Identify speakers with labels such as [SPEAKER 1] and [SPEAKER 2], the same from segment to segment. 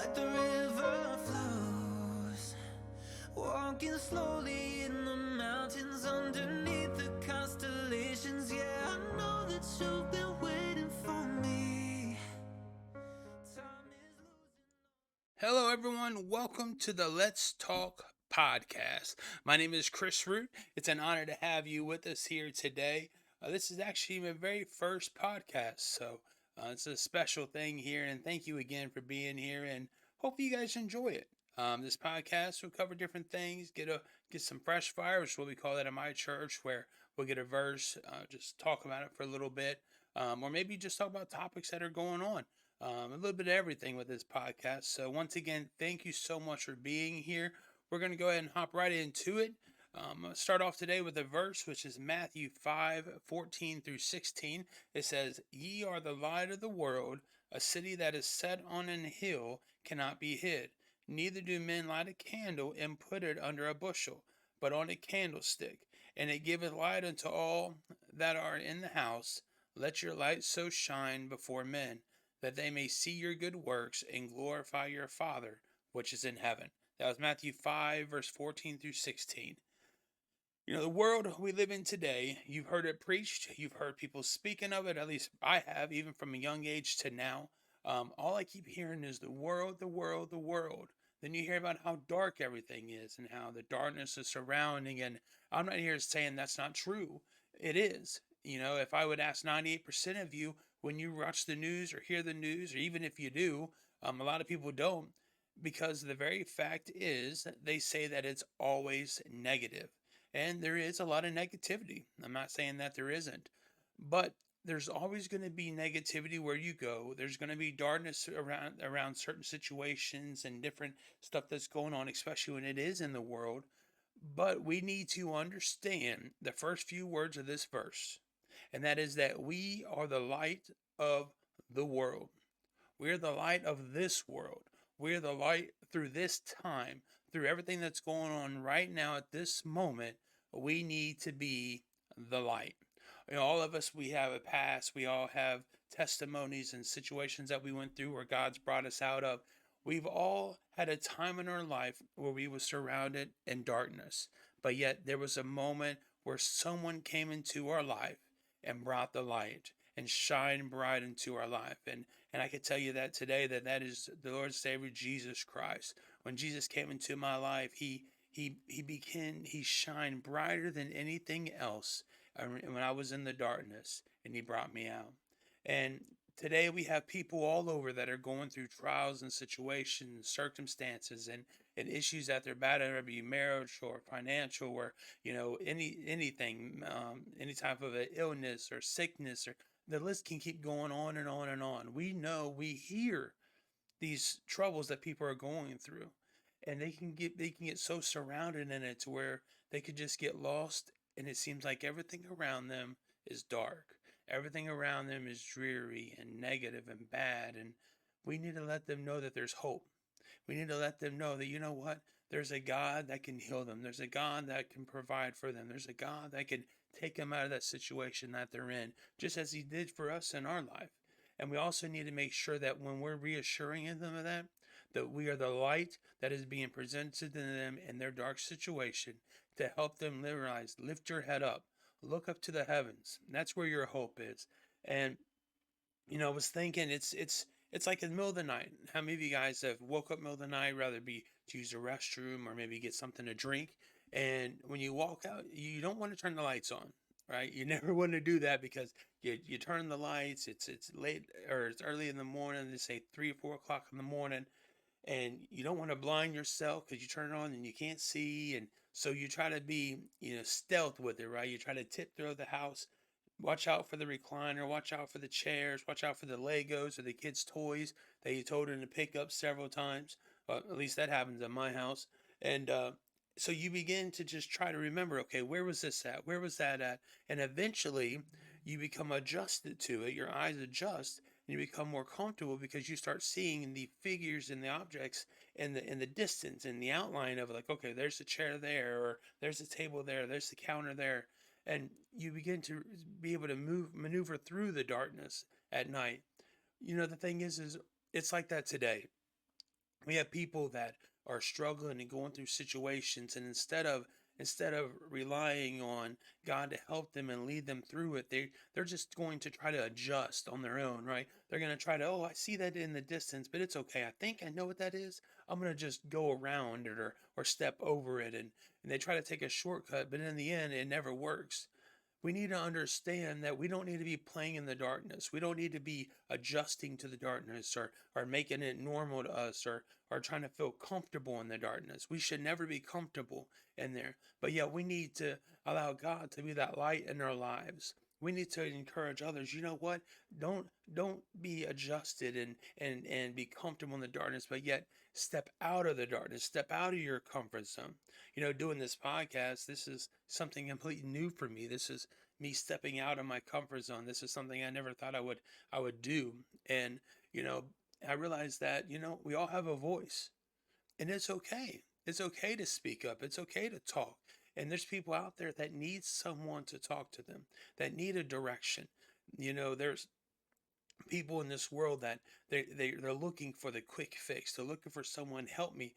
[SPEAKER 1] like the river flows, walking slowly in the mountains underneath the constellations. Yeah, I know that you've been waiting for me. Time is losing. Hello, everyone. Welcome to the Let's Talk podcast. My name is Chris Root. It's an honor to have you with us here today. This is actually my very first podcast, so it's a special thing here. And thank you again for being here. And hope you guys enjoy it. This podcast will cover different things. Get some fresh fire, which is what we call that in my church, where we'll get a verse, just talk about it for a little bit, or maybe just talk about topics that are going on. A little bit of everything with this podcast. So, once again, thank you so much for being here. We're going to go ahead and hop right into it. I'm going to start off today with a verse, which is Matthew 5:14 through 16. It says, "Ye are the light of the world. A city that is set on an hill cannot be hid. Neither do men light a candle and put it under a bushel, but on a candlestick, and it giveth light unto all that are in the house. Let your light so shine before men, that they may see your good works and glorify your Father which is in heaven." That was Matthew 5, verse 14 through 16. The world we live in today, you've heard it preached, you've heard people speaking of it, at least I have, even from a young age to now. All I keep hearing is the world, the world, the world. Then you hear about how dark everything is and how the darkness is surrounding. And I'm not here saying that's not true. It is. If I would ask 98% of you when you watch the news or hear the news, or even if you do, a lot of people don't, because the very fact is they say that it's always negative. And there is a lot of negativity. I'm not saying that there isn't, but there's always going to be negativity where you go. There's going to be darkness around certain situations and different stuff that's going on, especially when it is in the world. But we need to understand the first few words of this verse, and that is that we are the light of the world. We're the light of this world. We're the light through this time, through everything that's going on right now at this moment. We need to be the light. All of us, we have a past. We all have testimonies and situations that we went through where God's brought us out of. We've all had a time in our life where we were surrounded in darkness, but yet there was a moment where someone came into our life and brought the light and shined bright into our life. And I can tell you that today, that is the Lord Savior Jesus Christ. When Jesus came into my life, he shined brighter than anything else. When I was in the darkness, and he brought me out. And today we have people all over that are going through trials and situations, circumstances, and issues that they're battling, whether it be marriage or financial, or anything, any type of an illness or sickness, or the list can keep going on and on and on. We hear these troubles that people are going through, and they can get so surrounded in it to where they could just get lost, and it seems like everything around them is dark. Everything around them is dreary and negative and bad, and we need to let them know that there's hope. We need to let them know that, you know what, there's a God that can heal them. There's a God that can provide for them. There's a God that can take them out of that situation that they're in, just as he did for us in our life. And we also need to make sure that when we're reassuring them of that we are the light that is being presented to them in their dark situation, to help them realize, lift your head up, look up to the heavens. That's where your hope is. And I was thinking, it's like in the middle of the night. How many of you guys have woke up middle of the night, rather be to use the restroom or maybe get something to drink, and when you walk out, you don't want to turn the lights on, right? You never want to do that, because you turn the lights. It's late, or it's early in the morning. They say 3 or 4 o'clock in the morning, and you don't want to blind yourself because you turn it on and you can't see, and so you try to be stealth with it, right? You try to tiptoe the house. Watch out for the recliner, watch out for the chairs, watch out for the Legos or the kids' toys that you told them to pick up several times. At least that happens at my house. And so you begin to just try to remember, okay, where was this at? Where was that at? And eventually you become adjusted to it. Your eyes adjust and you become more comfortable, because you start seeing the figures and the objects in the distance, in the outline of, like, okay, there's a chair there, or there's a table there, there's the counter there, and you begin to be able to maneuver through the darkness at night. The thing is it's like that today.
[SPEAKER 2] We have people that are struggling and going through situations, and instead of relying on God to help them and lead them through it, they're just going to try to adjust on their own, right? They're going to try to, oh, I see that in the distance, but it's okay. I think I know what that is. I'm going to just go around it, or step over it, and they try to take a shortcut, but in the end it never works. We need to understand that we don't need to be playing in the darkness. We don't need to be adjusting to the darkness, or making it normal to us, or trying to feel comfortable in the darkness. We should never be comfortable in there. But yet we need to allow God to be that light in our lives. We need to encourage others. You know what? Don't be adjusted and be comfortable in the darkness, but yet step out of the darkness, step out of your comfort zone. Doing this podcast, this is something completely new for me. This is me stepping out of my comfort zone. This is something I never thought I would do. And you know, I realized that, we all have a voice, and it's okay. It's okay to speak up. It's okay to talk. And there's people out there that need someone to talk to them, that need a direction. There's people in this world that they're looking for the quick fix. They're looking for someone, help me,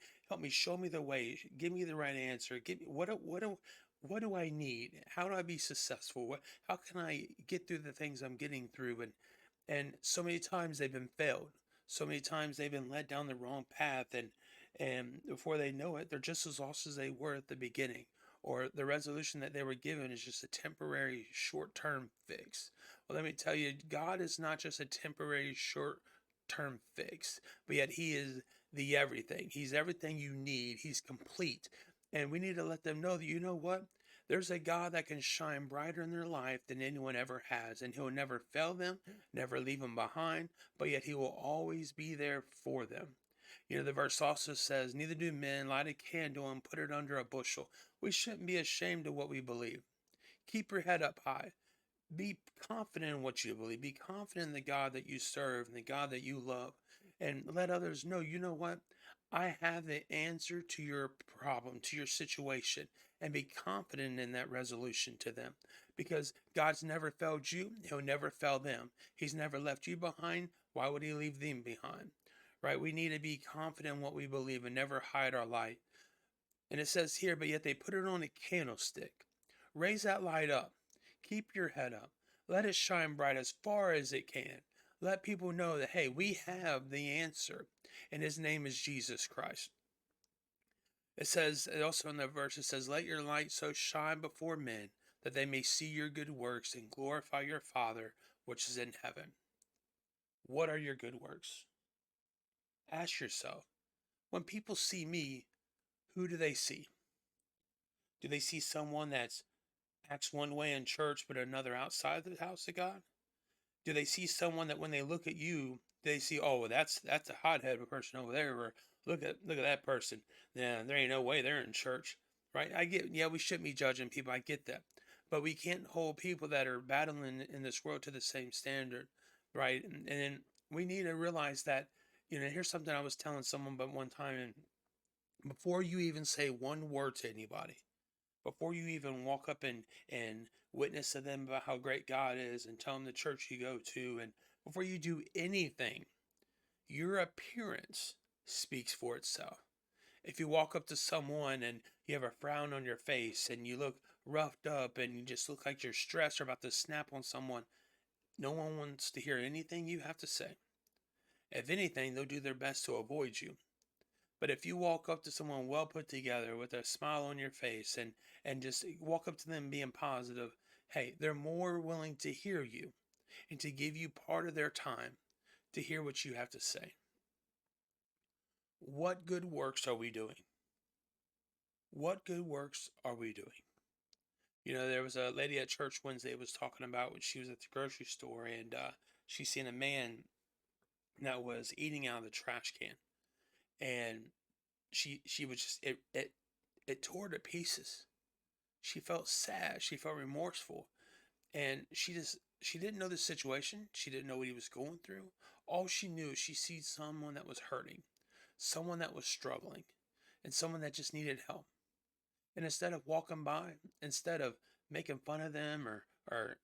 [SPEAKER 2] show me the way, give me the right answer, give me what do I need, how do I be successful, how can I get through the things I'm getting through. And so many times they've been failed, so many times they've been led down the wrong path, and before they know it, they're just as lost as they were at the beginning, or the resolution that they were given is just a temporary short-term fix. Well, let me tell you, God is not just a temporary short-term fix, but yet He is the everything. He's everything you need. He's complete. And we need to let them know that, you know what? There's a God that can shine brighter in their life than anyone ever has, and He'll never fail them, never leave them behind, but yet He will always be there for them. The verse also says, neither do men light a candle and put it under a bushel. We shouldn't be ashamed of what we believe. Keep your head up high. Be confident in what you believe. Be confident in the God that you serve and the God that you love. And let others know, you know what? I have the answer to your problem, to your situation. And be confident in that resolution to them. Because God's never failed you, He'll never fail them. He's never left you behind. Why would He leave them behind? Right? We need to be confident in what we believe and never hide our light. And it says here, but yet they put it on a candlestick. Raise that light up. Keep your head up. Let it shine bright as far as it can. Let people know that, hey, we have the answer, and His name is Jesus Christ. It says, also in the verse, it says, let your light so shine before men that they may see your good works and glorify your Father which is in heaven. What are your good works? Ask yourself, when people see me, who do they see? Do they see someone that's acts one way in church but another outside the house of God? Do they see someone that when they look at you, they see, oh, well, that's a hothead person over there, or look at that person. Yeah, there ain't no way they're in church, right? I get, yeah, we shouldn't be judging people. I get that, but we can't hold people that are battling in this world to the same standard, right? And then we need to realize that, here's something I was telling someone but one time, and before you even say one word to anybody, before you even walk up and witness to them about how great God is and tell them the church you go to, and before you do anything, your appearance speaks for itself. If you walk up to someone and you have a frown on your face and you look roughed up and you just look like you're stressed or about to snap on someone, no one wants to hear anything you have to say. If anything, they'll do their best to avoid you. But if you walk up to someone well put together with a smile on your face and just walk up to them being positive, hey, they're more willing to hear you and to give you part of their time to hear what you have to say. What good works are we doing? What good works are we doing? There was a lady at church Wednesday was talking about when she was at the grocery store, and she seen a man that was eating out of the trash can, and she was just it tore to pieces. She felt sad. She felt remorseful. And she didn't know the situation. She didn't know what he was going through. All she knew is she sees someone that was hurting, someone that was struggling, and someone that just needed help. And instead of walking by, instead of making fun of them or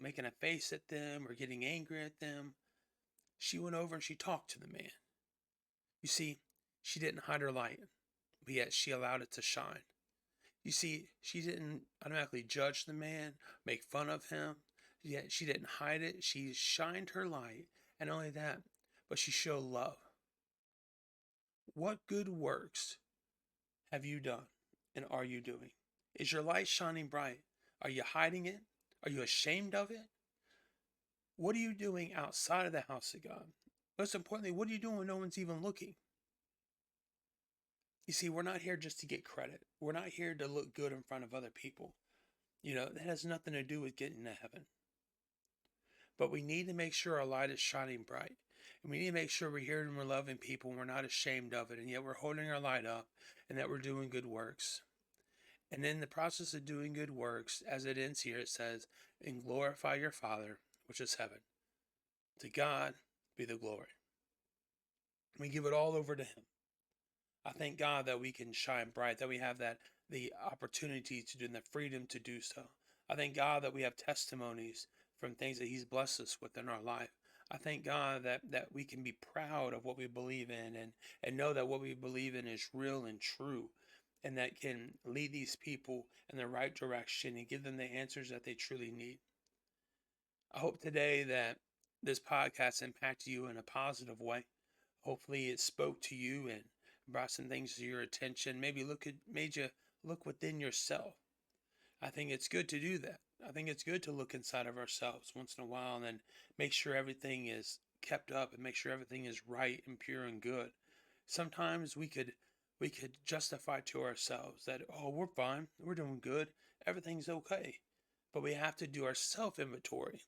[SPEAKER 2] making a face at them or getting angry at them, she went over and she talked to the man. You see, She didn't hide her light, but yet she allowed it to shine. You see, she didn't automatically judge the man, make fun of him, yet she didn't hide it. She shined her light, and not only that, but she showed love. What good works have you done and are you doing? Is your light shining bright? Are you hiding it? Are you ashamed of it? What are you doing outside of the house of God? Most importantly, what are you doing when no one's even looking? You see, we're not here just to get credit. We're not here to look good in front of other people. That has nothing to do with getting to heaven. But we need to make sure our light is shining bright. And we need to make sure we're here and we're loving people and we're not ashamed of it. And yet we're holding our light up and that we're doing good works. And in the process of doing good works, as it ends here, it says, and glorify your Father, which is heaven. To God be the glory. We give it all over to Him. I thank God that we can shine bright, that we have the opportunity to do and the freedom to do so. I thank God that we have testimonies from things that He's blessed us with in our life. I thank God that we can be proud of what we believe in and know that what we believe in is real and true, and that can lead these people in the right direction and give them the answers that they truly need. I hope today that this podcast impacted you in a positive way. Hopefully it spoke to you and brought some things to your attention. Maybe made you look within yourself. I think it's good to do that. I think it's good to look inside of ourselves once in a while and then make sure everything is kept up and make sure everything is right and pure and good. Sometimes we could justify to ourselves that, oh, we're fine, we're doing good, everything's okay. But we have to do our self-inventory.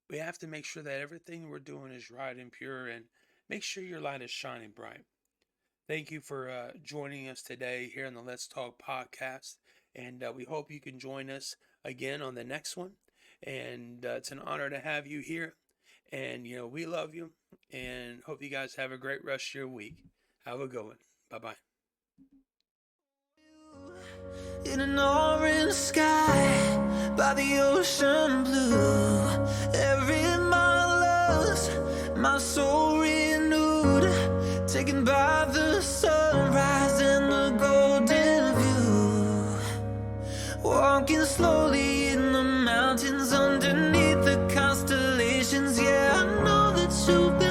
[SPEAKER 2] We have to make sure that everything we're doing is right and pure, and make sure your light is shining bright. Thank you for joining us today here on the Let's Talk podcast, and we hope you can join us again on the next one. And it's an honor to have you here, and we love you, and hope you guys have a great rest of your week. Have a good one. Bye-bye.
[SPEAKER 1] In an orange sky, by the ocean blue, every mile loves my soul renewed, taken by the sunrise and the golden view, walking slowly in the mountains underneath the constellations. Yeah, I know that you've been